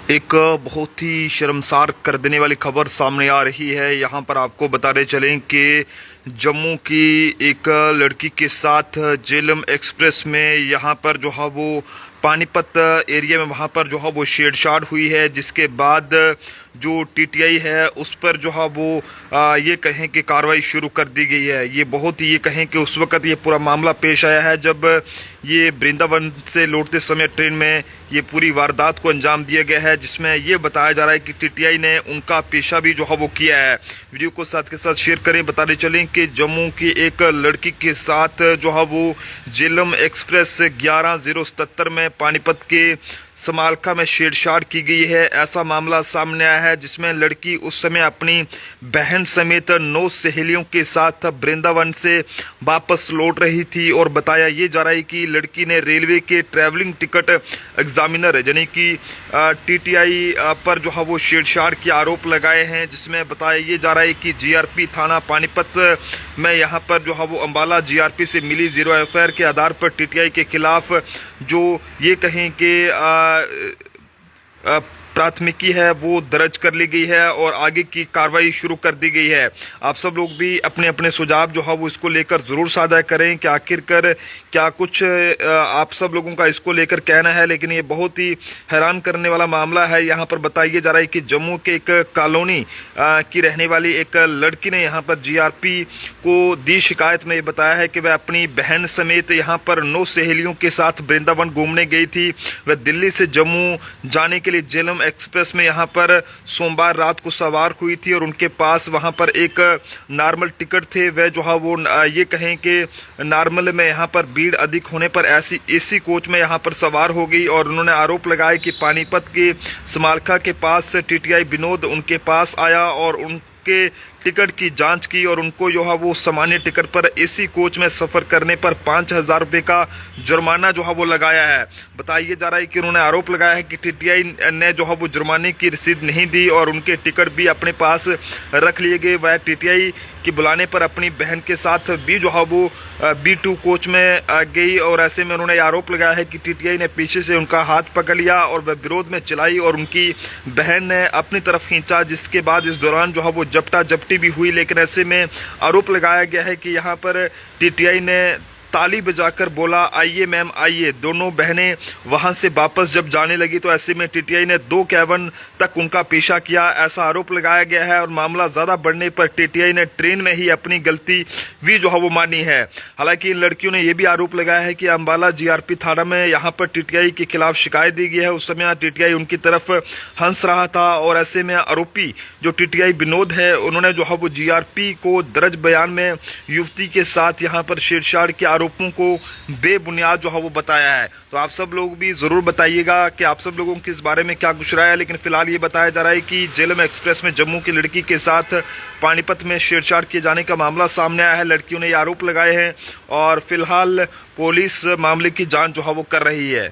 एक बहुत ही शर्मसार कर देने वाली खबर सामने आ रही है। यहाँ पर आपको बताते चलें कि जम्मू की एक लड़की के साथ झेलम एक्सप्रेस में यहाँ पर जो है वो पानीपत एरिया में वहाँ पर जो है वो छेड़छाड़ हुई है, जिसके बाद जो टीटीआई है उस पर जो है वो ये कहें कि कार्रवाई शुरू कर दी गई है। ये बहुत ही ये कहें कि उस वक्त ये पूरा मामला पेश आया है जब ये वृंदावन से लौटते समय ट्रेन में ये पूरी वारदात को अंजाम दिया गया है, जिसमें ये बताया जा रहा है कि टीटीआई ने उनका पेशा भी जो है वो किया है। वीडियो को साथ के साथ शेयर करें। बताते चलें कि जम्मू की एक लड़की के साथ जो है वो झेलम एक्सप्रेस 11/077 में पानीपत के समालखा में छेड़छाड़ की गई है। ऐसा मामला सामने आया है जिसमें लड़की उस समय अपनी बहन समेत 9 सहेलियों के साथ वृंदावन से वापस लौट रही थी और बताया ये जा रहा है कि लड़की ने रेलवे के ट्रैवलिंग टिकट एग्जामिनर यानी कि टीटीआई पर जो है वो छेड़छाड़ के आरोप लगाए हैं, जिसमें बताया ये जा रहा है कि जीआरपी थाना पानीपत में यहाँ पर जो है वो अंबाला जीआरपी से मिली 0 एफआईआर के आधार पर टीटीआई के खिलाफ जो ये कहें कि प्राथमिकी है वो दर्ज कर ली गई है और आगे की कार्रवाई शुरू कर दी गई है। आप सब लोग भी अपने अपने सुझाव जो है वो इसको लेकर जरूर साझा करें कि आखिरकार क्या कुछ आप सब लोगों का इसको लेकर कहना है। लेकिन ये बहुत ही हैरान करने वाला मामला है। यहाँ पर बताया जा रहा है कि जम्मू के एक कॉलोनी की रहने वाली एक लड़की ने यहाँ पर जीआरपी को दी शिकायत में बताया है कि वह अपनी बहन समेत यहाँ पर 9 सहेलियों के साथ वृंदावन घूमने गई थी। वह दिल्ली से जम्मू जाने के लिए झेलम एक्सप्रेस में यहाँ पर सोमवार रात को सवार हुई थी और उनके पास वहाँ पर एक नॉर्मल टिकट थे। वह जो है वो ये कहें कि नॉर्मल में यहाँ पर भीड़ अधिक होने पर ऐसी एसी कोच में यहाँ पर सवार हो गई और उन्होंने आरोप लगाया कि पानीपत के समालखा के पास से टीटीआई विनोद उनके पास आया और उनके टिकट की जांच की और उनको जो है वो सामान्य टिकट पर एसी कोच में सफर करने पर 5,000 रुपये का जुर्माना जो है वो लगाया है। बताइए जा रहा है कि उन्होंने आरोप लगाया है कि टीटीआई ने जो है वो जुर्माने की रसीद नहीं दी और उनके टिकट भी अपने पास रख लिए गए। वह टीटीआई की बुलाने पर अपनी बहन के साथ भी जो है वो B2 कोच में गई और ऐसे में उन्होंने आरोप लगाया है कि टीटीआई ने पीछे से उनका हाथ पकड़ लिया और वह विरोध में चिल्लाई और उनकी बहन ने अपनी तरफ खींचा, जिसके बाद इस दौरान जो है वो झपटा झपटी भी हुई। लेकिन ऐसे में आरोप लगाया गया है कि यहाँ पर टीटीआई ने ताली बजाकर बोला आइए मैम आइए। दोनों बहनें वहां से वापस जब जाने लगी तो ऐसे में टीटीआई ने 2 कैबिन तक उनका पीछा किया, ऐसा आरोप लगाया गया है। और मामला ज्यादा बढ़ने पर टीटीआई ने ट्रेन में ही अपनी गलती भी जो है वो मानी है। हालांकि इन लड़कियों ने यह भी आरोप लगाया है कि अंबाला जीआरपी थाना में यहाँ पर टीटीआई के खिलाफ शिकायत दी गई है। उस समय टीटीआई उनकी तरफ हंस रहा था और ऐसे में आरोपी जो टीटीआई विनोद है उन्होंने जो है वो जीआरपी को दर्ज बयान में युवती के साथ यहाँ पर छेड़छाड़ के आरोपों को बेबुनियाद जो है वो बताया है। तो आप सब लोग भी जरूर बताइएगा कि आप सब लोगों की इस बारे में क्या कुछ राय है। लेकिन फिलहाल ये बताया जा रहा है कि झेलम एक्सप्रेस में जम्मू की लड़की के साथ पानीपत में छेड़छाड़ किए जाने का मामला सामने आया है। लड़कियों ने ये आरोप लगाए हैं और फिलहाल पुलिस मामले की जांच जो है वो कर रही है।